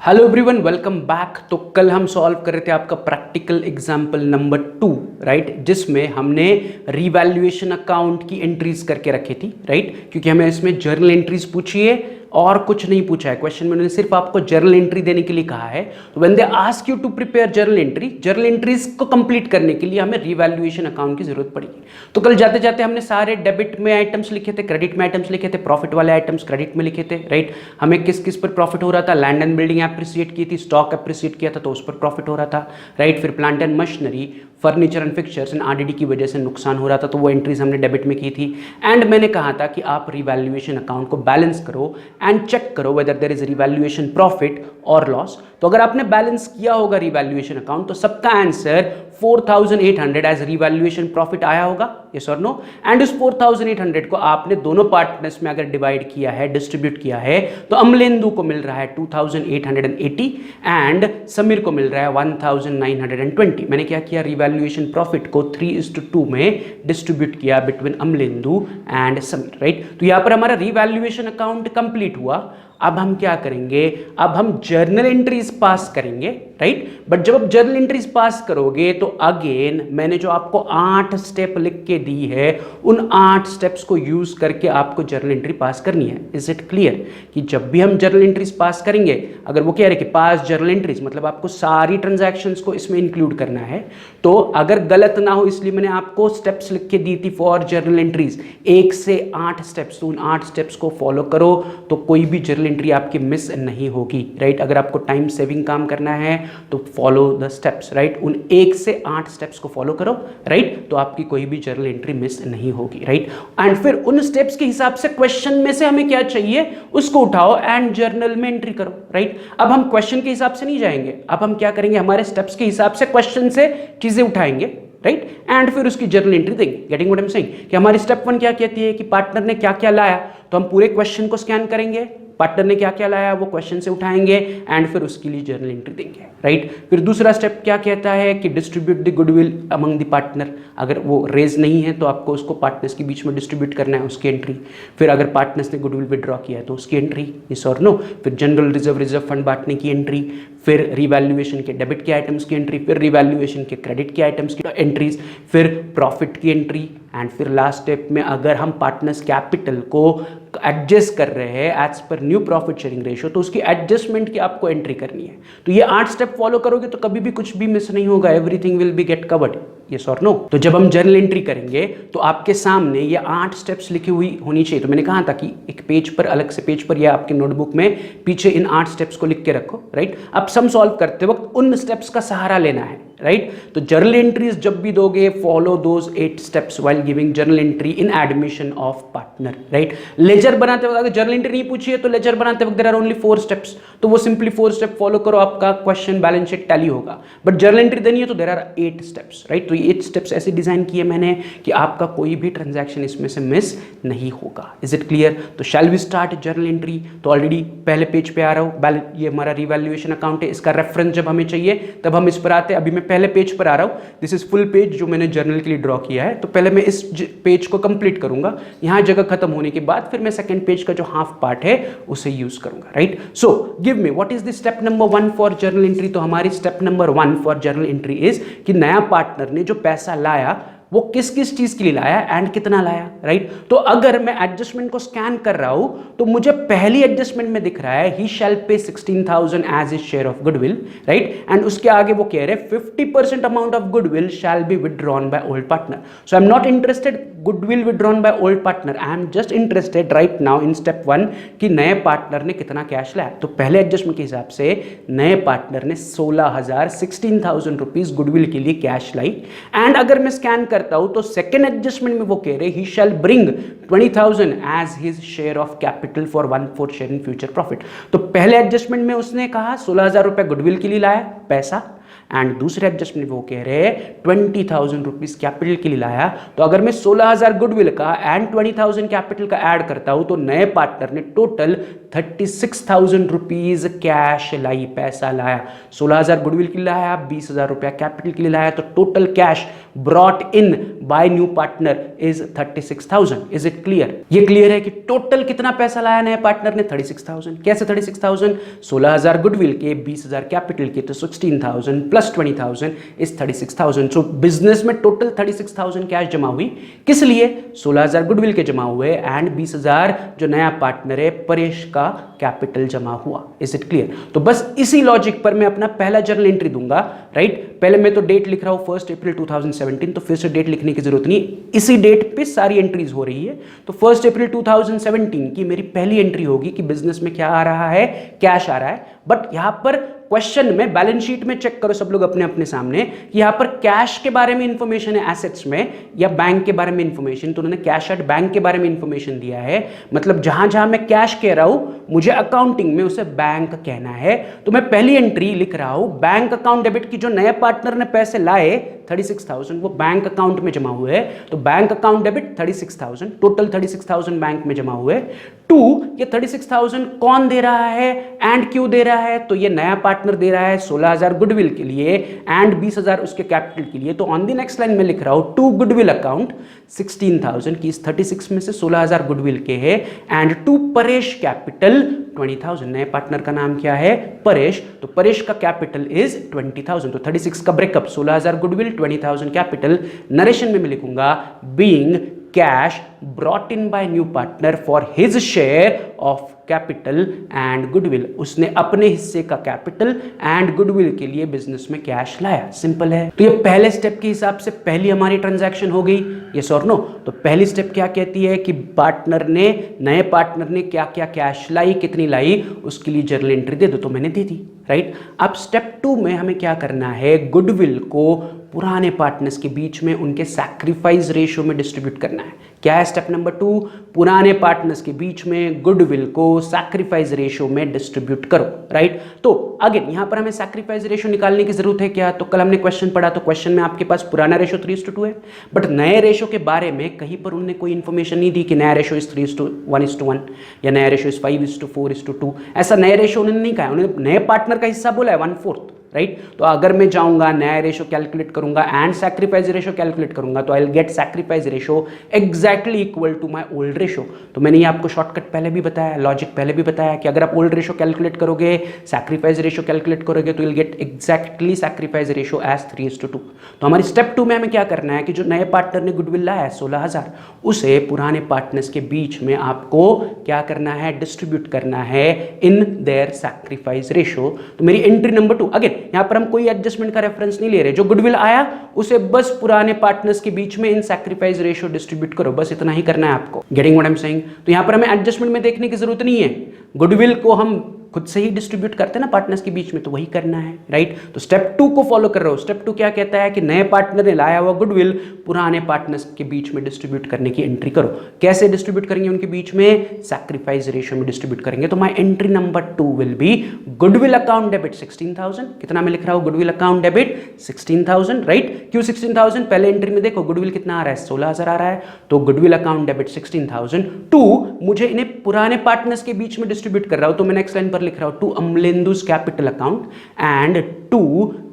Hello everyone, welcome back. तो कल हम सॉल्व कर रहे थे आपका प्रैक्टिकल एग्जाम्पल नंबर 2, राइट, जिसमें हमने रिवैल्यूएशन अकाउंट की एंट्रीज करके रखी थी, राइट, क्योंकि हमें इसमें जर्नल एंट्रीज पूछी है और कुछ नहीं पूछा है। क्वेश्चन में उन्होंने सिर्फ आपको जर्नल एंट्री देने के लिए कहा है। तो when they ask you to prepare journal entries को कंप्लीट करने के लिए हमें रिवैल्यूएशन अकाउंट की जरूरत पड़ेगी। तो कल जाते जाते हमने सारे डेबिट में आइटम्स लिखे थे, क्रेडिट में आइटम्स लिखे थे, प्रॉफिट वाले आइटम्स क्रेडिट में लिखे थे, राइट। हमें किस किस पर प्रॉफिट हो रहा था, लैंड एंड बिल्डिंग एप्रिसिएट की थी, स्टॉक एप्रिसिएट किया था तो उस पर प्रॉफिट हो रहा था, राइट। फिर plant and machinery, furniture and fixtures and RDD की वजह से नुकसान हो रहा था तो वो एंट्रीज हमने डेबिट में की थी। एंड मैंने कहा था कि आप रिवैल्यूएशन अकाउंट को बैलेंस करो एंड चेक करो whether there is revaluation profit और लॉस। तो अगर आपने बैलेंस किया होगा रिवैल्यूएशन अकाउंट तो सबका आंसर 4800 एज रिवैल्यूएशन प्रॉफिट आया होगा, यस और नो। एंड उस 4800 को आपने दोनों पार्टनर्स में अगर डिवाइड किया है, डिस्ट्रीब्यूट किया है, तो अमलेंदु को मिल रहा है 2880 एंड समीर को मिल रहा है 1920। मैंने क्या किया, रिवैल्यूएशन प्रॉफिट को 3:2 में डिस्ट्रीब्यूट किया between Amalendu and Sameer, right. तो यहां पर हमारा रिवैल्यूएशन अकाउंट कंप्लीट हुआ। अब हम क्या करेंगे, अब हम जर्नल एंट्रीज पास करेंगे, राइट। बट जब आप जर्नल एंट्रीज पास करोगे तो अगेन मैंने जो आपको 8 स्टेप लिख के दी है उन 8 स्टेप्स को यूज करके आपको जर्नल एंट्री पास करनी है। इज इट क्लियर कि जब भी हम जर्नल एंट्रीज पास करेंगे, अगर वो कह रहे कि पास जर्नल एंट्रीज मतलब आपको सारी ट्रांजैक्शंस को इसमें इंक्लूड करना है, तो अगर गलत ना हो इसलिए मैंने आपको स्टेप्स लिख के दी थी फॉर जर्नल एंट्रीज 1 से 8 स्टेप्स। तो उन 8 स्टेप्स को फॉलो करो तो कोई भी जर्नल एंट्री आपकी मिस नहीं होगी, राइट। अगर आपको टाइम सेविंग काम करना है तो फॉलो द स्टेप्स, राइट। उन 1 से 8 स्टेप्स को फॉलो करो, राइट, तो आपकी कोई भी जर्नल एंट्री मिस नहीं होगी, राइट। एंड फिर उन स्टेप्स के हिसाब से क्वेश्चन में से हमें क्या चाहिए उसको उठाओ एंड जर्नल में एंट्री करो, राइट। अब हम क्वेश्चन के हिसाब से नहीं जाएंगे, अब हम क्या करेंगे, हमारे स्टेप्स के हिसाब से क्वेश्चन से चीजें उठाएंगे, राइट, एंड फिर उसकी जर्नल एंट्री देंगे। Getting what I am saying कि हमारी स्टेप 1 क्या कहती है कि पार्टनर ने क्या क्या लाया, तो हम पूरे क्वेश्चन को स्कैन करेंगे, पार्टनर ने क्या क्या लाया वो क्वेश्चन से उठाएंगे एंड फिर उसके लिए जर्नल एंट्री देंगे, राइट। फिर दूसरा स्टेप क्या कहता है कि distribute the goodwill among the partner. अगर वो रेज नहीं है तो आपको उसको पार्टनर्स के बीच में डिस्ट्रीब्यूट करना है, उसकी एंट्री। फिर अगर पार्टनर्स ने गुडविल विड्रॉ किया है तो उसकी एंट्री, यस और नो। फिर जनरल रिजर्व फंड बांटने की एंट्री, फिर रिवैल्यूएशन के डेबिट के आइटम्स की एंट्री, फिर रिवैल्यूएशन के क्रेडिट के आइटम्स की एंट्रीज, फिर प्रॉफिट की एंट्री एंड फिर लास्ट स्टेप में अगर हम पार्टनर्स कैपिटल को एडजस्ट कर रहे हैं as per new profit sharing ratio तो उसकी एडजस्टमेंट की आपको एंट्री करनी है। तो ये 8 स्टेप फॉलो करोगे तो कभी भी कुछ भी मिस नहीं होगा, everything will be get covered, yes और नो। तो जब हम जर्नल एंट्री करेंगे तो आपके सामने ये 8 स्टेप्स लिखी हुई होनी चाहिए। तो मैंने कहा था कि एक पेज पर, अलग से पेज पर या आपके नोटबुक में पीछे इन 8 स्टेप्स को लिख के रखो, राइट। अब सम सॉल्व करते वक्त उन स्टेप्स का सहारा लेना है, राइट। तो जर्नल एंट्रीज जब भी दोगे follow those 8 steps while giving journal entry in admission of partner, right. Ledger बनाते वक्त अगर जर्नल एंट्री नहीं पूछी है तो लेजर बनाते वक्त देयर आर ओनली 4 स्टेप्स, तो वो सिंपली 4 स्टेप फॉलो करो, आपका क्वेश्चन बैलेंस शीट टैली होगा। बट जर्नल एंट्री देनी है तो देयर आर 8 स्टेप्स, राइट। तो ये 8 स्टेप्स ऐसे डिजाइन किए मैंने कि आपका कोई भी ट्रांजैक्शन इसमें से मिस नहीं होगा। Is it clear? तो shall we start journal entry. तो ऑलरेडी पहले पेज पे आ रहा हूं, ये हमारा रिवैल्यूएशन अकाउंट है, इसका रेफरेंस जब हमें चाहिए तब हम इस पर आते हैं। अभी मैं पहले पेज पर आ रहा हूं, दिस इज फुल पेज जो मैंने जर्नल के लिए ड्रॉ किया है। तो पहले मैं इस पेज को कंप्लीट करूंगा, यहां जगह खत्म होने के बाद फिर मैं सेकंड पेज का जो हाफ पार्ट है उसे यूज करूंगा, right. So give me what is the step number 1 for journal entry. तो हमारी step number 1 for journal entry is कि नया पार्टनर ने जो पैसा लाया वो किस किस चीज के लिए लाया एंड कितना लाया, राइट। तो अगर मैं एडजस्टमेंट को स्कैन कर रहा हूं तो मुझे पहली एडजस्टमेंट में दिख रहा है ही shall pay 16,000 as his share of goodwill, right. And उसके आगे वो कह रहे हैं 50% amount of goodwill shall be withdrawn by old partner. So I am not interested goodwill withdrawn by old partner, I am just interested right now in step 1 कि नए partner ने कितना कैश लाया। तो पहले एडजस्टमेंट के हिसाब से नए पार्टनर ने 16,000 रुपीज गुडविल के लिए कैश लाई। एंड अगर मैं स्कैन करता हूं तो सेकंड एडजस्टमेंट में वो कह रहे he shall bring 20,000 as his share of capital for 1/4 share in future profit. तो पहले एडजस्टमेंट में उसने कहा 16,000 रुपए गुडविल के लिए लाया पैसा, एंड दूसरे एडजस्टमेंट वो कह रहे हैं 20,000 रुपीज कैपिटल के लिए लाया। तो अगर मैं 16,000 गुडविल का एंड 20,000 कैपिटल का ऐड करता हूं तो नए पार्टनर ने टोटल 36,000 रुपीज कैश लाई, पैसा लाया। 16,000 गुडविल के लिए लाया, 20,000 रुपया कैपिटल के लिए लाया, तो total cash brought in by new partner is 36,000। Is it clear? ये क्लियर है कि टोटल कितना पैसा लाया नए पार्टनर ने? 36,000। कैसे 36,000? 16,000 गुडविल के, 20,000 कैपिटल के, तो 16,000 प्लस 20,000 इज 36,000। सो बिजनेस में टोटल 36,000 कैश जमा हुई। किस लिए? 16,000 गुडविल के जमा हुए एंड 20,000 जो नया पार्टनर है परेश का कैपिटल जमा हुआ। Is it clear? तो बस इसी लॉजिक पर मैं अपना पहला जर्नल एंट्री दूंगा, राइट? पहले मैं तो डेट लिख रहा हूं 1 अप्रैल 2017, तो फिर से डेट लिखने की जरूरत नहीं, इसी डेट पे सारी एंट्रीज हो रही है। तो 1 अप्रैल 2017 की मेरी पहली एंट्री होगी कि बिजनेस में क्या आ रहा है? कैश आ रहा है। बट यहां पर क्वेश्चन में बैलेंस शीट में चेक करो सब लोग अपने अपने सामने कि यहां पर कैश के बारे में इंफॉर्मेशन है एसेट्स में या बैंक के बारे में इंफॉर्मेशन, तो उन्होंने कैश एट बैंक के बारे में इंफॉर्मेशन दिया है। मतलब जहां जहां मैं कैश कह रहा हूं मुझे अकाउंटिंग में उसे बैंक कहना है। तो मैं पहली एंट्री लिख रहा हूं बैंक अकाउंट डेबिट की, जो नए पार्टनर ने पैसे लाए 36,000 वो बैंक अकाउंट में जमा हुए, तो bank account debit 36,000, total 36,000 bank में जमा हुए। 2 ये 36,000 कौन दे रहा है एंड क्यों दे रहा है? तो ये नया पार्टनर दे रहा है 16,000 गुडविल के लिए एंड 20,000 उसके कैपिटल के लिए। तो ऑन द नेक्स्ट लाइन में लिख रहा हूं 2 गुडविल अकाउंट 16,000 की, इस 36 में से 16,000 गुडविल के है एंड 2 परेश कैपिटल 20,000। नए पार्टनर का नाम क्या है? परेश, तो परेश का कैपिटल इज 20,000। तो 36 का ब्रेकअप 16,000 गुडविल 20,000 कैपिटल। नरेशन में मैं लिखूंगा being cash brought in by new partner for his share of capital and goodwill. उसने अपने हिस्से का कैपिटल एंड गुडविल के लिए बिजनेस में कैश लाया। सिंपल है। तो ये पहले स्टेप के हिसाब से पहली हमारी ट्रांजैक्शन हो गई, यस और नो? तो पहली स्टेप क्या कहती है कि पार्टनर ने, नए पार्टनर ने क्या क्या कैश लाई, कितनी लाई, उसके लिए जर्नल एंट्री दे दो, तो मैंने दे दी, राइट? अब स्टेप 2 में हमें क्या करना है? गुडविल को पुराने पार्टनर्स के बीच में उनके सैक्रिफाइस रेशियो में डिस्ट्रीब्यूट करना है। क्या है स्टेप नंबर 2? पुराने पार्टनर्स के बीच में गुडविल को सैक्रिफाइस रेशियो में डिस्ट्रीब्यूट करो, राइट? तो अगेन यहां पर हमें सैक्रिफाइस रेशियो निकालने की जरूरत है क्या? तो कल हमने क्वेश्चन पढ़ा, तो क्वेश्चन में आपके पास पुराना रेशियो 3:2 है, बट नए रेशियो के बारे में कहीं पर उन्होंने कोई इंफॉर्मेशन नहीं दी कि नया रेशियो इज 3:1:1 या नया रेशियो इज 5:4:2। ऐसा नए रेशियो उन्होंने नहीं कहा, उन्होंने नए पार्टनर का हिस्सा बोला है 1/4, राइट? तो अगर मैं जाऊंगा नया रेशियो कैलकुलेट करूंगा एंड सैक्रिफाइस रेशियो कैलकुलेट करूंगा तो I will get sacrifice ratio exactly equal to my old ratio. तो मैंने ये आपको शॉर्टकट पहले भी बताया, लॉजिक पहले भी बताया कि अगर आप ओल्ड रेशियो कैलकुलेट करोगे, सैक्रिफाइस रेशियो कैलकुलेट करोगे तो will get exactly sacrifice ratio as 3:2। तो हमारी स्टेप 2 में हमें क्या करना है कि जो नए पार्टनर ने गुडविल लाया है 16,000, उसे पुराने पार्टनर्स के बीच में आपको क्या करना है? डिस्ट्रीब्यूट करना है इन देयर सैक्रिफाइस रेशियो। तो मेरी एंट्री नंबर 2, अगेन यहां पर हम कोई एडजस्टमेंट का रेफरेंस नहीं ले रहे, जो गुडविल आया उसे बस पुराने पार्टनर्स के बीच में इन सैक्रिफाइस रेशियो डिस्ट्रीब्यूट करो, बस इतना ही करना है आपको। Getting what I am saying? तो यहां पर हमें एडजस्टमेंट में देखने की जरूरत नहीं है, गुडविल को हम खुद से ही डिस्ट्रीब्यूट करते हैं ना पार्टनर्स के बीच में, तो वही करना है, राइट? तो स्टेप 2 को फॉलो कर रहे हो। स्टेप 2 क्या कहता है कि नए पार्टनर ने लाया हुआ गुडविल पुराने पार्टनर्स के बीच में डिस्ट्रीब्यूट करने की एंट्री करो। कैसे डिस्ट्रीब्यूट करेंगे उनके बीच में? सैक्रिफाइस रेशियो में डिस्ट्रीब्यूट करेंगे। तो my entry number 2 will be goodwill account debit 16,000। कितना मैं लिख रहा हूं? Goodwill account debit 16,000, right? क्यों 16,000? पहले एंट्री में देखो गुडविल कितना आ रहा है? 16,000 आ रहा है, तो गुडविल अकाउंट डेबिट 16,000। 2 मुझे इन्हें पुराने पार्टनर्स के बीच में डिस्ट्रीब्यूट कर रहा हूं, तो मैं नेक्स्ट लाइन पर लिख रहा हूं 2 अमलेंदुस कैपिटल अकाउंट एंड 2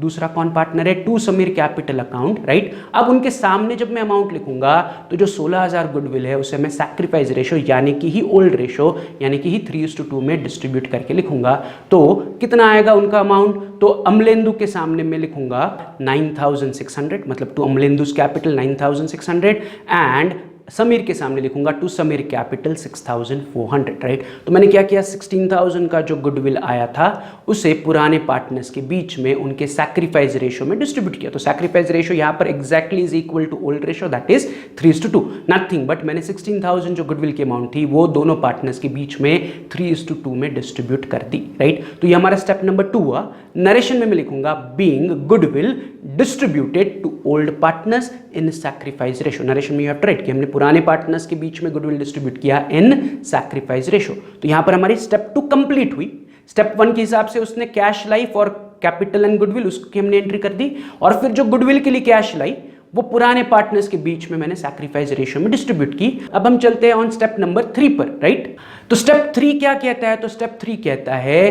दूसरा कौन पार्टनर है? 2 समीर कैपिटल अकाउंट, राइट? अब उनके सामने जब मैं अमाउंट लिखूंगा तो जो 16,000 गुडविल है उसे मैं सैक्रिफाइस रेशियो यानी कि ही ओल्ड रेशियो यानी कि ही 3:2 में डिस्ट्रीब्यूट करके लिखूंगा। तो कितना आएगा उनका अमाउंट? तो अमलेंदु के सामने मैं लिखूंगा 9,600, मतलब 2 अमलेंदुस कैपिटल 9,600 एंड समीर के सामने लिखूंगा 2 समीर कैपिटल 6,400, राइट? तो मैंने क्या किया? 16,000 का जो गुडविल आया था उसे पुराने पार्टनर्स के बीच में उनके सैक्रिफाइस रेशियो में डिस्ट्रीब्यूट किया। तो सैक्रिफाइस रेशियो यहां पर exactly is equal to old ratio, that is 3:2, nothing but मैंने 16,000 जो गुडविल की अमाउंट थी वो दोनों पार्टनर्स के बीच में 3:2 में डिस्ट्रीब्यूट कर दी, राइट? तो ये हमारा स्टेप नंबर 2 हुआ। नरेशन में मैं लिखूंगा being goodwill distributed to old partners in sacrifice ratio. Narration में यू हैव टू राइट कि हमने पुराने पार्टनर्स के बीच में गुडविल डिस्ट्रीब्यूट किया इन सैक्रिफाइस रेशियो। तो यहां पर हमारी स्टेप 2 कंप्लीट हुई। स्टेप 1 के हिसाब से उसने cash lie for capital and goodwill, उसकी हमने एंट्री कर दी, और फिर जो गुडविल के लिए कैश लाई वो पुराने पार्टनर्स के बीच में मैंने सैक्रिफाइस रेशियो में डिस्ट्रीब्यूट की। अब हम चलते हैं ऑन स्टेप नंबर 3 पर, राइट। तो स्टेप 3 क्या कहता है? तो स्टेप 3 कहता है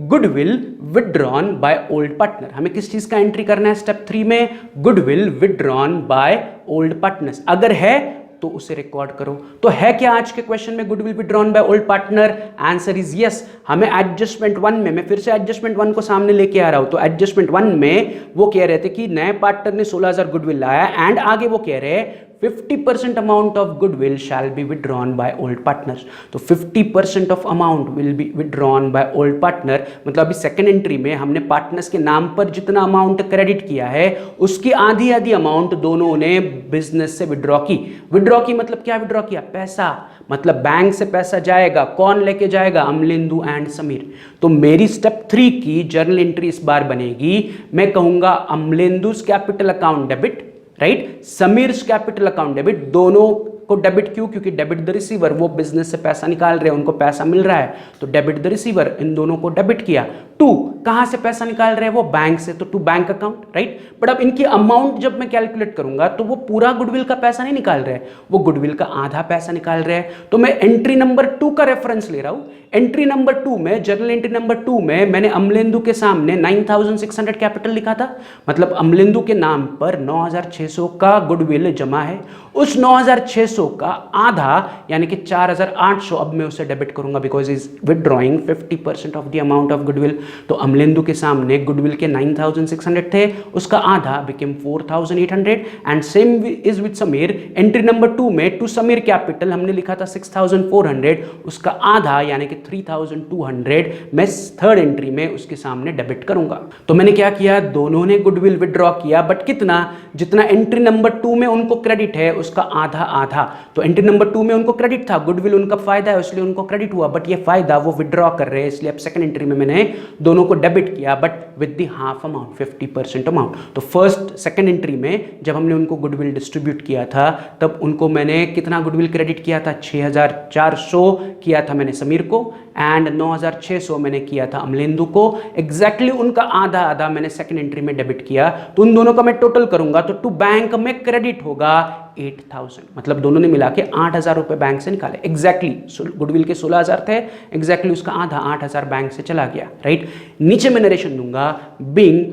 goodwill withdrawn by old partner. हमें किस चीज का एंट्री करना है स्टेप 3 में? Goodwill withdrawn by old partners. अगर है तो उसे रिकॉर्ड करो। तो है क्या आज के क्वेश्चन में goodwill withdrawn by old partner? Answer is yes. हमें एडजस्टमेंट 1 में, मैं फिर से एडजस्टमेंट 1 को सामने लेके आ रहा हूं, तो एडजस्टमेंट 1 में वो कह रहे थे कि नए पार्टनर ने 16,000 गुडविल लाया एंड आगे वो कह रहे हैं 50% amount of goodwill shall be withdrawn by old partners। तो 50% of amount will be withdrawn by old partner, मतलब अभी सेकेंड एंट्री में हमने पार्टनर्स के नाम पर जितना अमाउंट क्रेडिट किया है उसकी आधी आधी अमाउंट दोनों ने बिजनेस से विड्रॉ की। विड्रॉ की मतलब क्या? विड्रॉ किया पैसा, मतलब बैंक से पैसा जाएगा। कौन लेके जाएगा? अमलेंदु एंड समीर। तो मेरी स्टेप 3 की जर्नल एंट्री इस बार बनेगी, मैं कहूंगा Amalendu's capital account debit, right, Sameer's capital account debit. दोनों को डेबिट क्यों? क्योंकि डेबिट द रिसीवर, वो बिजनेस से पैसा निकाल रहे हैं, उनको पैसा मिल रहा है, तो डेबिट द रिसीवर, इन दोनों को डेबिट किया। 2 कहां से पैसा निकाल रहे हैं? वो बैंक से, तो to bank account, right. But अब इनकी अमाउंट जब मैं कैलकुलेट करूंगा तो वो पूरा गुडविल का पैसा नहीं निकाल रहे हैं, वो गुडविल का आधा पैसा निकाल रहे हैं। तो मैं एंट्री नंबर 2 का रेफरेंस ले रहा हूं। एंट्री नंबर 2 में, जर्नल एंट्री नंबर 2 में मैंने अमलेंदु के सामने 9,600 कैपिटल लिखा था, मतलब अमलेंदु के नाम पर 9,600 का गुडविल जमा है। उस 9,600 का आधा यानी कि 4,800 अब मैं उसे डेबिट करूंगा because is withdrawing 50% of the amount of goodwill. तो अमलेंदु के सामने गुडविल के 9,600 थे, उसका आधा became 4,800 and same is with Sameer. Entry number 2 में टू समीर कैपिटल हमने लिखा था 6,400, उसका आधा यानी कि 3,200 मैं थर्ड एंट्री में उसके सामने डेबिट करूंगा। तो मैंने क्या किया? दोनों ने गुडविल विदड्रॉ किया, बट कितना? जितना एंट्री नंबर 2 में उनको क्रेडिट है उसका आधा आधा। तो एंट्री नंबर 2 में उनको क्रेडिट था, गुडविल उनका फायदा है इसलिए उनको क्रेडिट हुआ, बट ये फायदा वो विदड्रॉ कर रहे हैं, इसलिए अब सेकंड एंट्री में मैंने दोनों को डेबिट किया, but with the half amount, 50% amount. तो फर्स्ट सेकंड एंट्री में जब हमने उनको गुडविल डिस्ट्रीब्यूट किया था तब उनको मैंने कितना गुडविल क्रेडिट किया था? 6,400 किया था मैंने समीर को एंड 9,600 मैंने किया था अमलेंदु को। एग्जैक्टली उनका आधा आधा मैंने सेकंड एंट्री में डेबिट किया। तो उन दोनों का मैं टोटल करूंगा तो टू बैंक में क्रेडिट होगा 8,000, मतलब दोनों ने मिला के 8,000 रुपए बैंक से निकाले। एग्जैक्टली गुडविल के 16,000 थे, एग्जैक्टली उसका आधा 8,000 बैंक से चला गया, राइट। नीचे मैं नरेशन दूंगा, being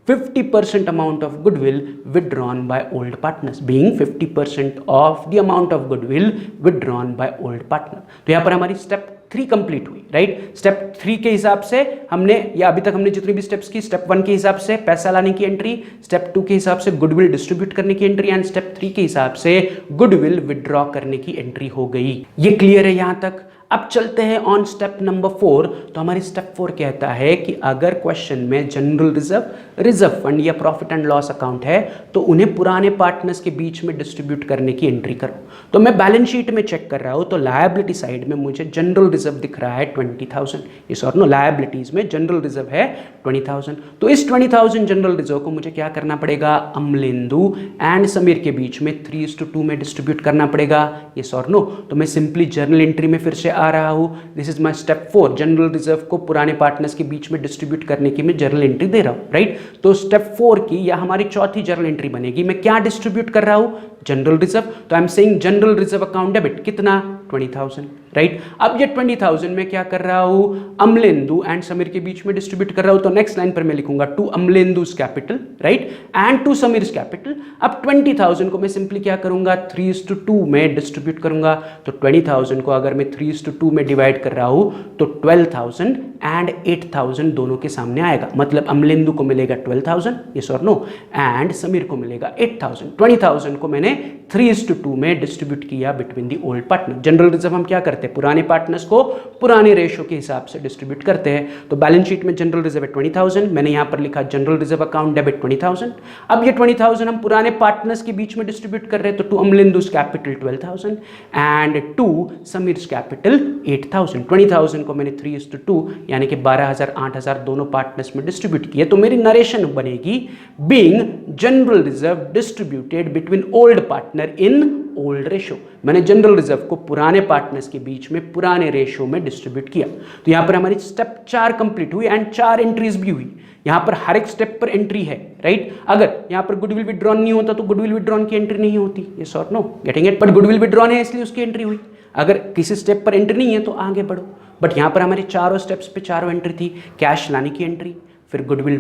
50% amount of goodwill withdrawn by old partners, being 50% of the amount of goodwill withdrawn by old partner। तो यहां पर हमारी स्टेप 3 कंप्लीट हुई, राइट। स्टेप 3 के हिसाब से हमने, या अभी तक हमने जितनी भी स्टेप्स की, स्टेप 1 के हिसाब से पैसा लाने की एंट्री, स्टेप 2 के हिसाब से गुडविल डिस्ट्रीब्यूट करने की एंट्री एंड स्टेप 3 के हिसाब से गुडविल विदड्रॉ करने की एंट्री हो गई। ये क्लियर है यहां तक? अब चलते हैं ऑन स्टेप नंबर 4। तो हमारी स्टेप 4 कहता है कि अगर क्वेश्चन में जनरल रिजर्व, रिजर्व फंड या प्रॉफिट एंड लॉस अकाउंट है तो उन्हें पुराने पार्टनर्स के बीच में डिस्ट्रीब्यूट करने की एंट्री करो। तो मैं बैलेंस शीट में चेक कर रहा हूं तो लायबिलिटी साइड में मुझे जनरल रिजर्व दिख रहा है 20,000। इस और नो लायबिलिटीज में जनरल रिजर्व है 20,000। तो इस 20,000 जनरल रिजर्व को मुझे क्या करना पड़ेगा? अमलेंदु एंड समीर के बीच में 3:2 में डिस्ट्रीब्यूट करना पड़ेगा। यस और नो? तो मैं सिंपली जर्नल एंट्री में फिर से आ रहा हूं, this is my step 4। General reserve को पुराने पार्टनर्स के बीच में डिस्ट्रीब्यूट करने की मैं जर्नल एंट्री दे रहा हूं, राइट। तो स्टेप 4 की या हमारी चौथी जर्नल एंट्री बनेगी, मैं क्या डिस्ट्रीब्यूट कर रहा हूं? General reserve. तो I am saying general reserve account debit कितना? 20,000, राइट। अब ये 20,000 में क्या कर रहा हूं? अमलेंदु एंड समीर के बीच में डिस्ट्रीब्यूट कर रहा हूं। तो नेक्स्ट लाइन पर मैं लिखूंगा to Amalendu's capital, right, and to Sameer's capital. अब 20,000 को मैं सिंपली क्या करूंगा? 3:2 में डिस्ट्रीब्यूट करूंगा। तो 20,000 को अगर मैं 3:2 में डिवाइड कर रहा हूं तो 12,000 एंड 8,000 दोनों के सामने आएगा, मतलब अमलेंदु को मिलेगा 12,000, यस और नो, एंड समीर को मिलेगा 8,000। 20,000 को मैंने 3:2 में डिस्ट्रीब्यूट किया between the old partner. General reserve हम क्या करते हैं? पुराने पार्टनर्स को पुराने रेशियो के हिसाब से डिस्ट्रीब्यूट करते हैं। तो बैलेंस शीट में जनरल रिजर्व है 20,000, मैंने यहां पर लिखा जनरल रिजर्व अकाउंट डेबिट 20,000। अब ये 20,000 हम पुराने पार्टनर्स के बीच में डिस्ट्रीब्यूट कर रहे हैं, तो to Amalendu's capital 12,000 and to Sameer's capital 8,000। 20,000 को मैंने 3:2 यानी कि 12,000 8,000 दोनों पार्टनर्स में डिस्ट्रीब्यूट किया। तो मेरी नरेशन बनेगी, being general reserve distributed between old partner in old ratio. मैंने जनरल रिजर्व को पुराने पार्टनर्स के बीच में पुराने रेशियो में डिस्ट्रीब्यूट किया। तो यहां पर हमारी स्टेप 4 कंप्लीट हुई एंड 4 एंट्रीज भी हुई। यहां पर हर एक स्टेप पर एंट्री है, राइट। अगर यहां पर गुडविल विड्रॉन नहीं होता तो गुडविल विड्रॉन की एंट्री नहीं होती, यस और no, getting it. But goodwill withdrawn है इसलिए उसकी एंट्री हुई। अगर किसी स्टेप पर एंट्री नहीं है तो आगे बढ़ो। बट यहां पर हमारे चारों स्टेप्स पे चारों एंट्री थी, कैश लाने की एंट्री, फिर गुडविल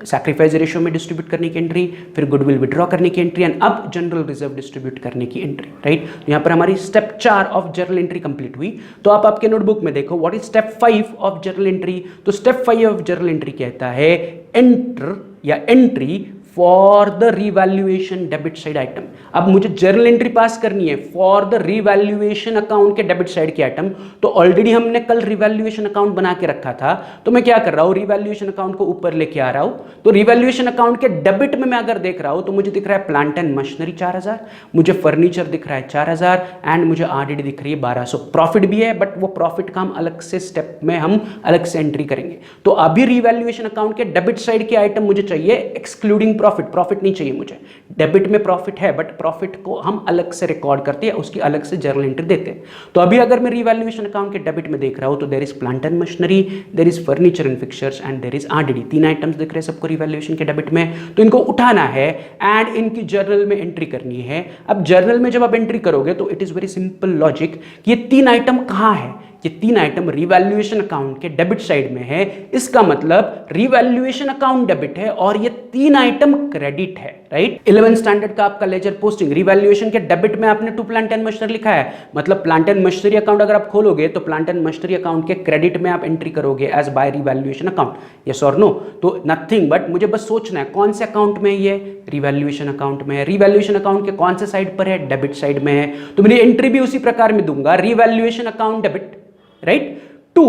सैक्रिफाइस रेशियो में डिस्ट्रीब्यूट करने की एंट्री, फिर गुडविल विड्रॉ करने की एंट्री, एंड अब जनरल रिजर्व डिस्ट्रीब्यूट करने की एंट्री, राइट। तो यहाँ पर हमारी step 4 of journal entry complete हुई। तो आप आपके नोटबुक में देखो what is step 5 of journal entry. तो स्टेप 5 ऑफ जर्नल एंट्री कहता है एंटर या entry for the revaluation debit side item. अब मुझे जर्नल एंट्री पास करनी है फॉर द रिवैल्यूएशन अकाउंट के डेबिट साइड के आइटम। तो ऑलरेडी हमने कल रिवैल्यूएशन अकाउंट बना के रखा था, तो मैं क्या कर रहा हूं, रिवैल्यूएशन अकाउंट को ऊपर लेके आ रहा हूं। तो रिवैल्यूएशन अकाउंट के डेबिट में मैं अगर देख रहा हूं तो मुझे दिख रहा है प्लांट एंड मशीनरी 4000, मुझे फर्नीचर दिख रहा है 4000, एंड मुझे आरडीडी दिख रही है 1200। प्रॉफिट भी है बट वो प्रॉफिट का हम अलग से स्टेप में हम अलग से एंट्री करेंगे। तो अभी रिवैल्यूएशन अकाउंट के डेबिट साइड के आइटम मुझे चाहिए एक्सक्लूडिंग प्रॉफिट। प्रॉफिट नहीं चाहिए मुझे, डेबिट में प्रॉफिट है बट प्रॉफिट को हम अलग से रिकॉर्ड करते हैं, उसकी अलग से जर्नल एंट्री देते हैं। तो अभी अगर मैं रिवैल्यूएशन अकाउंट के डेबिट में देख रहा हूं तो there is plant and machinery, there is furniture and fixtures, and there is RDD. तीन आइटम्स दिख रहे हैं सबको रिवैल्यूएशन के डेबिट में। तो इनको उठाना है एंड इनकी जर्नल में एंट्री करनी है। अब जर्नल में जब आप एंट्री करोगे तो it is very simple logic कि ये तीन आइटम कहां है। ये तीन आइटम रिवैल्यूएशन अकाउंट के डेबिट साइड में है। इसका मतलब रिवैल्यूएशन अकाउंट डेबिट है और ये तीन आइटम क्रेडिट है, राइट। 11th स्टैंडर्ड का आपका लेजर पोस्टिंग, रिवैल्यूएशन के डेबिट में आपने टू प्लांट एंड मशीनरी लिखा है, मतलब प्लांट एंड मशीनरी अकाउंट अगर आप खोलोगे तो प्लांट एंड मशीनरी अकाउंट के क्रेडिट में आप एंट्री करोगे as by revaluation account, yes और नो। तो नथिंग बट मुझे बस सोचना है कौन से अकाउंट में ये रिवैल्यूएशन अकाउंट में है। रिवैल्यूएशन अकाउंट के कौन से साइड पर है, डेबिट साइड में है। तो मेरी एंट्री भी उसी प्रकार में दूंगा, revaluation account debit, right. To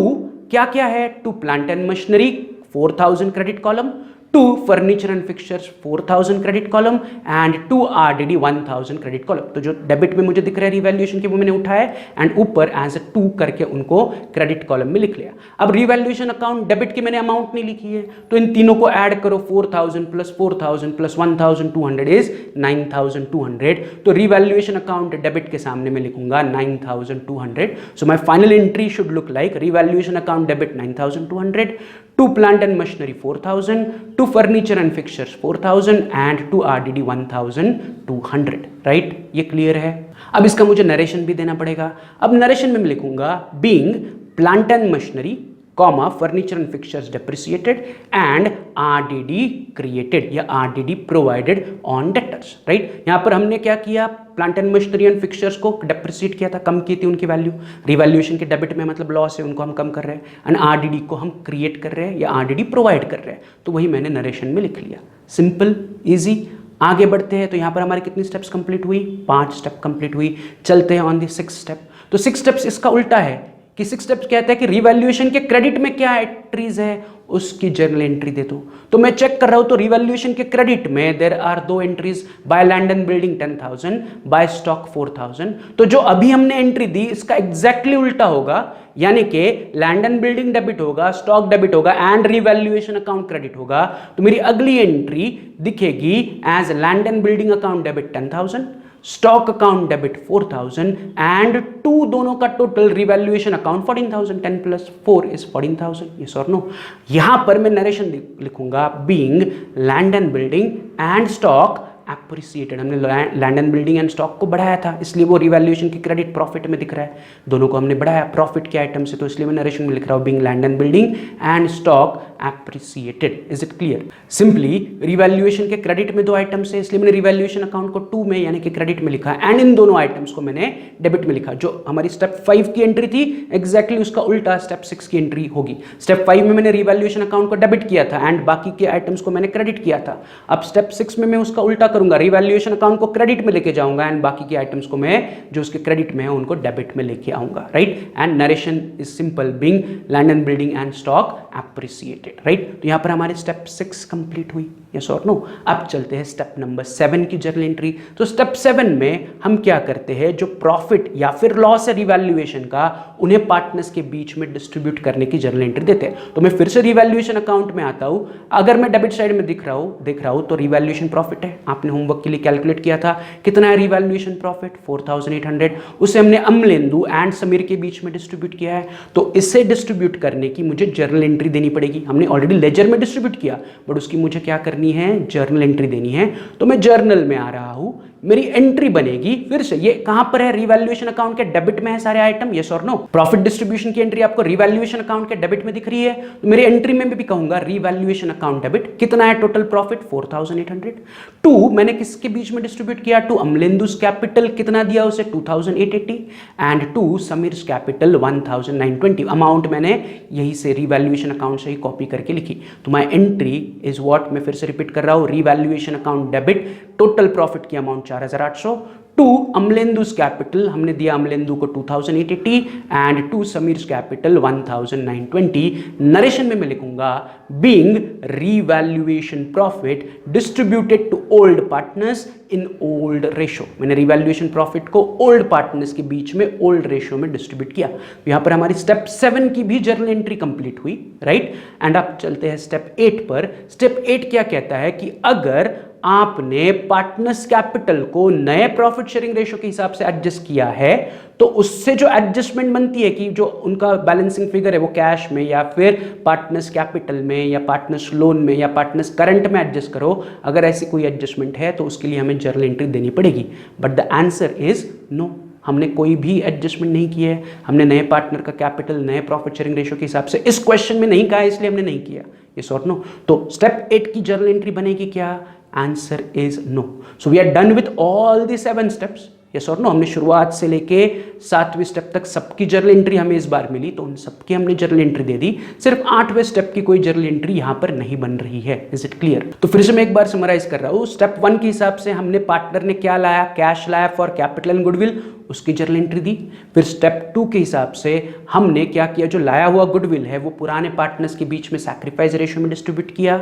क्या क्या है, to plant and machinery 4000 credit column, to furniture and fixtures 4000 credit column, and to RDD 1000 credit column. तो जो डेबिट में मुझे दिख रहा है रिवैल्यूएशन के वो मैंने उठाया एंड ऊपर एज ए 2 करके उनको क्रेडिट कॉलम में लिख लिया। अब रिवैल्यूएशन अकाउंट डेबिट की मैंने अमाउंट नहीं लिखी है, तो इन तीनों को ऐड करो, 4000 प्लस 4000 प्लस 1200 इज 9200। तो रिवैल्यूएशन अकाउंट डेबिट के सामने मैं लिखूंगा 9200। So my final entry should look like revaluation account debit 9200, to plant and machinery 4000, to furniture and fixtures 4000, and to RDD 1200, right. ये क्लियर है। अब इसका मुझे नरेशन भी देना पड़ेगा। अब नरेशन में मैं लिखूंगा being plant and machinery comma furniture and fixtures depreciated and RDD created या RDD provided on debtors, right. यहां पर हमने क्या किया, plant and machinery and fixtures को डेप्रिसिएट किया था, कम की थी उनकी वैल्यू। रिवैल्यूएशन के डेबिट में मतलब लॉस है, उनको हम कम कर रहे हैं, एंड आरडीडी को हम क्रिएट कर रहे हैं या आरडीडी प्रोवाइड कर रहे हैं। तो वही मैंने नरेशन में लिख लिया। Simple, easy. आगे बढ़ते हैं तो यहां पर हमारी कितनी स्टेप्स कंप्लीट हुई, 5 स्टेप कंप्लीट हुई। चलते हैं ऑन दी 6th स्टेप। तो 6 स्टेप्स इसका उल्टा है कि 6 स्टेप्स कहता है कि रिवैल्यूएशन के क्रेडिट में क्या एंट्रीज है उसकी जर्नल एंट्री दे दो। तो मैं चेक कर रहा हूं तो रिवैल्यूएशन के क्रेडिट में there are 2 entries, by land and building 10,000, by stock 4000। तो जो अभी हमने एंट्री दी इसका एग्जैक्टली उल्टा होगा, यानी कि लैंड एंड बिल्डिंग डेबिट होगा, स्टॉक डेबिट होगा एंड रिवैल्यूएशन अकाउंट क्रेडिट होगा। तो मेरी अगली एंट्री दिखेगी as land and building account debit 10,000, stock account debit 4000, and to दोनों का total revaluation account 14,000। 10 plus 4 is 14,000, yes और नो। यहां पर मैं नरेशन लिखूंगा being land and building and stock appreciated. हमने land and building and stock को बढ़ाया था, इसलिए वो रिवैल्यूएशन की क्रेडिट प्रॉफिट में दिख रहा है। दोनों को हमने बढ़ाया प्रॉफिट के आइटम से, तो इसलिए मैं नरेशन में लिख रहा हूं being land and building and stock appreciated. Is it clear? Simply revaluation के क्रेडिट में 2 आइटम्स है, इसलिए मैंने रिवैल्यूएशन अकाउंट को 2 में यानी कि क्रेडिट में लिखा एंड इन दोनों आइटम्स को मैंने डेबिट में लिखा। जो हमारी स्टेप 5 की एंट्री थी एग्जैक्टली उसका उल्टा स्टेप 6 की एंट्री होगी। स्टेप 5 में मैंने रिवैल्यूएशन अकाउंट को डेबिट किया था एंड बाकी के आइटम्स को मैंने क्रेडिट किया था। अब स्टेप 6 में मैं उसका उल्टा करूंगा, रिवैल्यूएशन अकाउंट को क्रेडिट में लेके जाऊंगा एंड बाकी के आइटम्स को मैं जो उसके क्रेडिट में है उनको डेबिट में लेके आऊंगा, right. And narration is simple being land and building and stock appreciated, right. तो यहां पर हमारे स्टेप 6 कंप्लीट हुई, यस और नो। अब चलते हैं स्टेप नंबर 7 की जर्नल एंट्री। तो स्टेप 7 में हम क्या करते हैं, जो प्रॉफिट या फिर लॉस है रिवैल्यूएशन का उन्हें पार्टनर्स के बीच में डिस्ट्रीब्यूट करने की जर्नल एंट्री देते हैं। तो मैं फिर से रिवैल्यूएशन अकाउंट में आता हूं। अगर मैं डेबिट साइड में देख रहा हूं तो रिवैल्यूएशन प्रॉफिट है, आपने होमवर्क के लिए कैलकुलेट किया था कितना है रिवैल्यूएशन प्रॉफिट 4800, उसे हमने अमलेंदु एंड समीर के बीच में डिस्ट्रीब्यूट किया है। तो इसे डिस्ट्रीब्यूट करने की मुझे जर्नल एंट्री देनी पड़ेगी। हमने ऑलरेडी लेजर में डिस्ट्रीब्यूट किया, बट उसकी मुझे क्या करनी है, जर्नल एंट्री देनी है। तो मैं जर्नल में आ रहा हूं, मेरी एंट्री बनेगी फिर से, ये कहां पर है, रिवैल्यूएशन अकाउंट के डेबिट में है सारे आइटम, यस और नो। प्रॉफिट डिस्ट्रीब्यूशन की एंट्री आपको रिवैल्यूएशन अकाउंट के डेबिट में दिख रही है, तो मेरी एंट्री में भी कहूंगा रिवैल्यूएशन अकाउंट डेबिट। कितना है टोटल प्रॉफिट, 4800। टू मैंने किसके बीच में डिस्ट्रीब्यूट किया, टू अमलेंदुस कैपिटल, कितना दिया उसे, 2880, and to Sameer's capital 1920। Amount मैंने यही से रिवैल्यूएशन अकाउंट से ही कॉपी करके लिखी। तो माई एंट्री इज व्हाट, मैं फिर से रिपीट कर रहा हूं, revaluation account debit, total profit की अमाउंट 4800, टू अमलेंदुस कैपिटल हमने दिया अमलेंदु को 2880, and to Sameer's capital 1920। Narration में मैं लिखूंगा being revaluation profit distributed to old partners in old ratio. मैंने रिवैल्यूएशन प्रॉफिट को ओल्ड पार्टनर्स के बीच में ओल्ड रेशो में डिस्ट्रीब्यूट किया। तो यहां पर हमारी स्टेप 7 की भी जर्नल एंट्री कंप्लीट हुई, राइट। एंड अब चलते हैं स्टेप 8 पर। स्टेप 8 क्या कहता है कि अगर आपने पार्टनर्स कैपिटल को नए प्रॉफिट शेयरिंग रेशो के हिसाब से एडजस्ट किया है, तो उससे जो एडजस्टमेंट बनती है कि जो उनका बैलेंसिंग फिगर है वो कैश में या फिर पार्टनर्स कैपिटल में या पार्टनर्स लोन में या पार्टनर्स करंट में एडजस्ट करो, अगर ऐसी कोई एडजस्टमेंट है तो उसके लिए हमें जर्नल एंट्री देनी पड़ेगी। But the answer is no, हमने कोई भी एडजस्टमेंट नहीं किया है। हमने नए पार्टनर का कैपिटल नए प्रॉफिट शेयरिंग रेशो के हिसाब से इस क्वेश्चन में नहीं कहा, इसलिए हमने नहीं किया, यस और नो। तो स्टेप 8 की जर्नल एंट्री बनेगी क्या, answer is no. So we are done with all the 7 steps, yes और नो। हमने शुरुआत से लेके 7वें स्टेप तक सबकी जर्नल एंट्री हमें इस बार मिली, तो उन सबकी हमने जर्नल एंट्री दे दी। सिर्फ 8वें स्टेप की कोई जर्नल एंट्री यहां पर नहीं बन रही है। Is it clear? तो फिर से मैं एक बार समराइज कर रहा हूं। स्टेप 1 के हिसाब से हमने पार्टनर ने क्या लाया, कैश लाया फॉर कैपिटल एंड गुडविल, उसकी जर्नल एंट्री दी। फिर स्टेप 2 के हिसाब से हमने क्या किया, जो लाया हुआ गुडविल है वो पुराने पार्टनर्स के बीच में सैक्रिफाइस रेशियो में डिस्ट्रीब्यूट किया।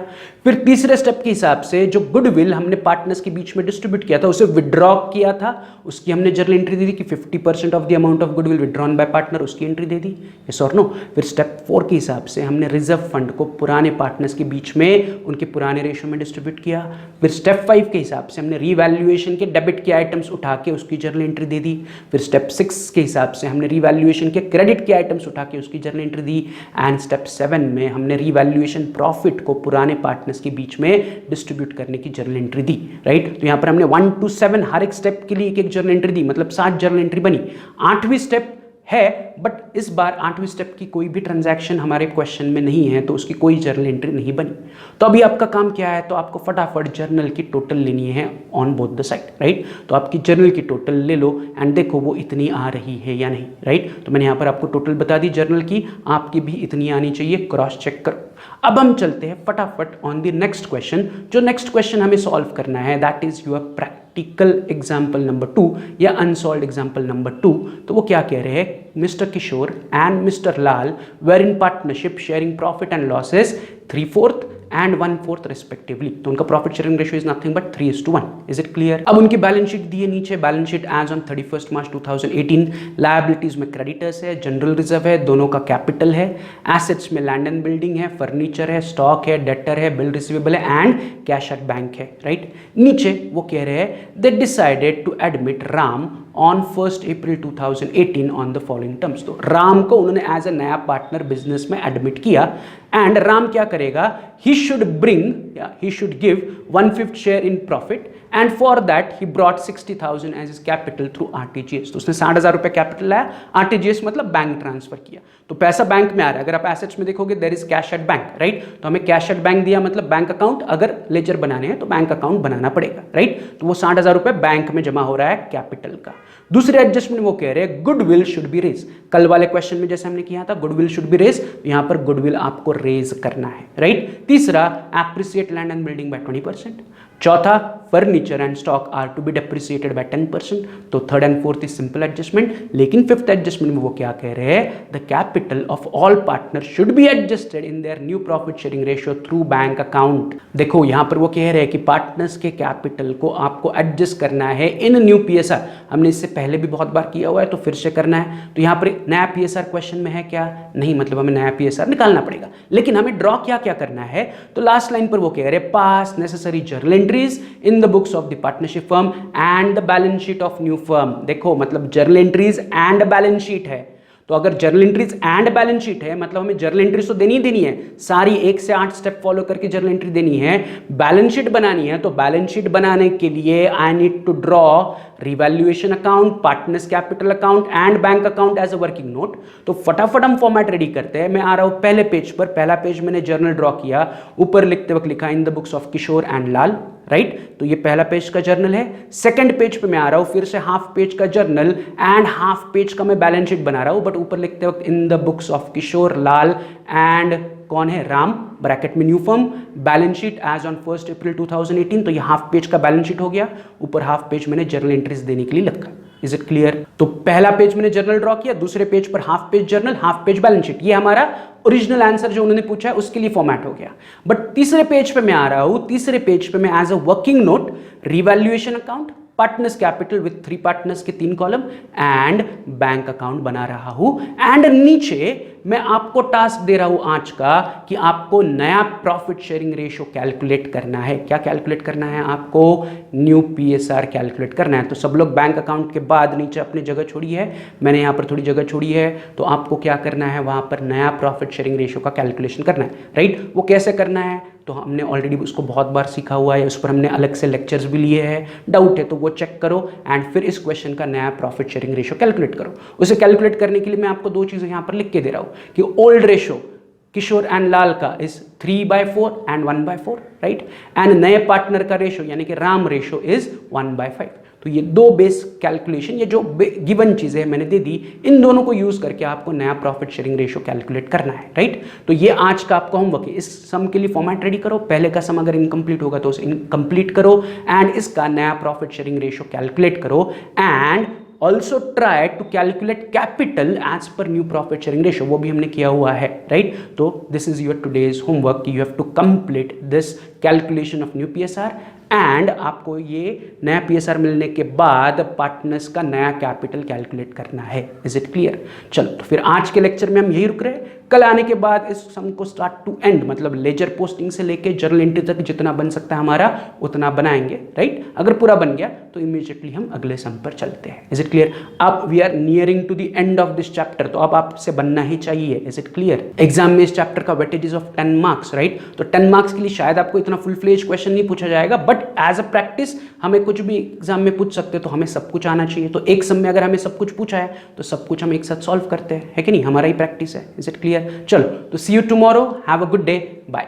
फिर तीसरे स्टेप के हिसाब से जो गुडविल हमने पार्टनर्स के बीच में डिस्ट्रीब्यूट किया था उसे विड्रॉ किया था, उसकी हमने जर्नल एंट्री दे दी कि 50% of the amount of goodwill withdrawn bye partner, उसकी एंट्री दे दी, यस और नो। फिर स्टेप 4 के हिसाब से हमने रिजर्व फंड को पुराने पार्टनर्स के बीच में उनके पुराने रेशियो में डिस्ट्रीब्यूट किया। फिर स्टेप 5 के हिसाब से हमने रीवैल्यूएशन के डेबिट के आइटम्स उठा के उसकी जर्नल एंट्री दे दी। फिर स्टेप 6 के हिसाब से हमने रीवैल्यूएशन के क्रेडिट के आइटम्स उठा के उसकी journal entry the. And step 7 में हमने रीवैल्यूएशन प्रॉफिट को पुराने पार्टनर्स के बीच में डिस्ट्रीब्यूट करने की जर्नल एंट्री दी, राइट। तो यहां पर हमने 1 to 7 हर एक स्टेप के लिए एक एक जर्नल एंट्री दी, मतलब 7 जर्नल एंट्री बनी। 8वीं स्टेप है, बट इस बार 8वीं स्टेप की कोई भी ट्रांजैक्शन हमारे क्वेश्चन में नहीं है, तो उसकी कोई जर्नल एंट्री नहीं बनी। तो अभी आपका काम क्या है, तो आपको फटाफट जर्नल की टोटल लेनी है on both the side, right. तो आपकी जर्नल की टोटल ले लो एंड देखो वो इतनी आ रही है या नहीं, राइट। तो मैंने यहाँ पर आपको टोटल बता दी जर्नल की, आपकी भी इतनी आनी चाहिए, क्रॉस चेक करो। अब हम चलते हैं फटाफट ऑन द नेक्स्ट क्वेश्चन। जो नेक्स्ट क्वेश्चन हमें सॉल्व करना है that is your practical example number 2 या अनसॉल्व्ड एग्जाम्पल नंबर 2। तो वो क्या कह रहे हैं, mister Kishore and mister Lal were in partnership sharing profit and losses 3/4 and 1/4 respectively. तो उनका profit sharing ratio is nothing but 3:1। Is it clear? अब उनकी बैलेंस शीट दी है नीचे, balance sheet as on 31 March 2018। Liabilities में क्रेडिटर्स है, जनरल रिजर्व है, दोनों का कैपिटल है। एसेट्स में लैंड एंड बिल्डिंग है, फर्नीचर है, स्टॉक है, डेटर है, बिल रिसीवेबल है एंड कैश एट बैंक है, राइट। नीचे वो कह रहे हैं they decided to admit Ram on 1 April 2018 on the following terms. तो राम को उन्होंने एज ए नया पार्टनर बिजनेस में एडमिट किया एंड राम क्या करेगा, he should bring, he should give 1/5 share in profit and for that he brought 60,000 as his capital through RTGS। तो उसने 60,000 रुपए कैपिटल लाया, RTGS मतलब बैंक ट्रांसफर किया, तो पैसा बैंक में आ रहा है। अगर आप एसेट्स में देखोगे there is cash at bank, right. तो हमें कैश एट बैंक दिया मतलब बैंक अकाउंट, अगर लेजर बनाने हैं तो बैंक अकाउंट बनाना पड़ेगा, राइट। तो वो 60,000 रुपए बैंक में जमा हो रहा है कैपिटल का। दूसरे एडजस्टमेंट वो कह रहे हैं गुडविल शुड बी रेज। कल वाले क्वेश्चन में जैसे हमने किया था गुडविल शुड बी रेज, यहां पर गुडविल आपको रेज करना है, राइट। तीसरा appreciate land and building by 20%। चौथा furniture and stock are to be depreciated by 10%। तो third and fourth is simple adjustment. लेकिन फिफ्थ एडजस्टमेंट में वो क्या कह रहे हैं, the capital of all partner should be adjusted in their new profit sharing ratio through bank account. देखो यहां पर वो कह रहे हैं कि पार्टनर्स के कैपिटल को आपको एडजस्ट करना है इन न्यू पीएसआर। हमने इससे पहले भी बहुत बार किया हुआ है तो फिर से करना है। तो यहां पर नया पीएसआर क्वेश्चन में है क्या, नहीं, मतलब हमें नया पीएसआर निकालना पड़ेगा। लेकिन हमें ड्रॉ क्या क्या करना है, तो लास्ट लाइन पर वो कह रहे हैं पास necessary journal entries in the books of the partnership firm and the balance sheet of new firm. देखो मतलब journal entries and balance sheet है, तो अगर journal entries and balance sheet है मतलब हमें जर्नल एंट्रीज तो देनी ही देनी है, सारी 1 से 8 स्टेप फॉलो करके जर्नल एंट्री देनी है, बैलेंस शीट बनानी है। तो बैलेंस शीट बनाने के लिए I need to draw revaluation account, partners capital account and bank account as a working note. तो फटाफट हम फॉर्मेट रेडी करते हैं। मैं आ रहा हूं पहले पेज पर, पहला पेज मैंने जर्नल ड्रॉ किया, ऊपर लिखते वक्त लिखा in the books of Kishore and Lal, right. तो ये पहला पेज का जर्नल है। सेकंड पेज पे मैं आ रहा हूं, फिर से हाफ पेज का जर्नल एंड हाफ पेज का मैं बैलेंस शीट बना रहा हूं, बट ऊपर लिखते वक्त in the books of Kishore Lal and कौन है, राम, ब्रैकेट में new firm, balance sheet as on 1 April 2018। तो ये हाफ पेज का बैलेंस शीट हो गया, ऊपर हाफ पेज मैंने जर्नल एंट्रीज देने के लिए लिखा। Is it clear? तो पहला पेज मैंने जर्नल ड्रॉ किया, दूसरे पेज पर half page journal, half page balance sheet. ये हमारा ओरिजिनल आंसर जो उन्होंने पूछा है उसके लिए फॉर्मेट हो गया। बट तीसरे पेज पे मैं आ रहा हूं, तीसरे पेज पे मैं as a working note revaluation account, partners capital with 3 partners के 3 कॉलम एंड बैंक अकाउंट बना रहा हूं। एंड नीचे मैं आपको टास्क दे रहा हूं आज का कि आपको नया प्रॉफिट शेयरिंग रेशियो कैलकुलेट करना है। क्या कैलकुलेट करना है आपको? न्यू पीएसआर कैलकुलेट करना है। तो सब लोग बैंक अकाउंट के बाद नीचे अपनी जगह छोड़ी है, मैंने यहां पर थोड़ी जगह छोड़ी है, तो आपको क्या करना है, वहां पर नया प्रॉफिट शेयरिंग रेशियो का कैलकुलेशन करना है, राइट। वो कैसे करना है तो हमने ऑलरेडी उसको बहुत बार सीखा हुआ है, उस पर हमने अलग से लेक्चर्स भी लिए हैं। डाउट है तो वो चेक करो एंड फिर इस क्वेश्चन का नया प्रॉफिट शेयरिंग रेशियो कैलकुलेट करो। उसे कैलकुलेट करने के लिए मैं आपको 2 चीजें यहां पर लिख के दे रहा हूं कि ओल्ड रेशियो किशोर एंड लाल का इज 3/4 एंड 1/4, राइट। एंड नए पार्टनर का रेशियो यानी कि राम रेशियो इज 1/5। तो ये 2 बेस कैलकुलेशन, ये जो गिवन चीजें मैंने दे दी, इन दोनों को यूज करके आपको नया प्रॉफिट शेयरिंग रेशियो कैलकुलेट करना है, राइट। तो ये आज का आपका होमवर्क है। इस सम के लिए फॉर्मेट रेडी करो, पहले का सम अगर इनकम्प्लीट होगा तो उसे इनकम्प्लीट करो एंड इसका नया प्रॉफिट शेयरिंग रेशियो कैलकुलेट करो and also try to calculate capital as per new profit sharing ratio, वो भी हमने किया हुआ है, राइट। तो this is your today's homework, you have to complete this calculation of new PSR and आपको ये नया पीएसआर मिलने के बाद पार्टनर्स का नया कैपिटल कैलकुलेट करना है। Is it clear? चलो तो फिर आज के लेक्चर में हम यही रुक रहे हैं। कल आने के बाद इस सम को स्टार्ट टू एंड मतलब लेजर पोस्टिंग से लेके जर्नल एंट्री तक जितना बन सकता है हमारा उतना बनाएंगे, राइट। अगर पूरा बन गया तो इमीडिएटली हम अगले सम पर चलते हैं। Is it clear? अब we are nearing to the end of this chapter, तो अब आपसे बनना ही चाहिए। Is it clear? एग्जाम में इस चैप्टर का weightage is of 10 marks, right. तो 10 मार्क्स के लिए शायद आपको इतना फुल फ्लेज क्वेश्चन नहीं पूछा जाएगा, बट एज अ प्रैक्टिस हमें कुछ भी एग्जाम में पूछ सकते हैं, तो हमें सब कुछ आना चाहिए। तो एक सम में अगर हमें सब कुछ पूछा है तो सब कुछ हम एक साथ सॉल्व करते हैं, है कि नहीं? हमारा ही प्रैक्टिस है। Is it clear? चलो तो see you tomorrow, have a good day, bye.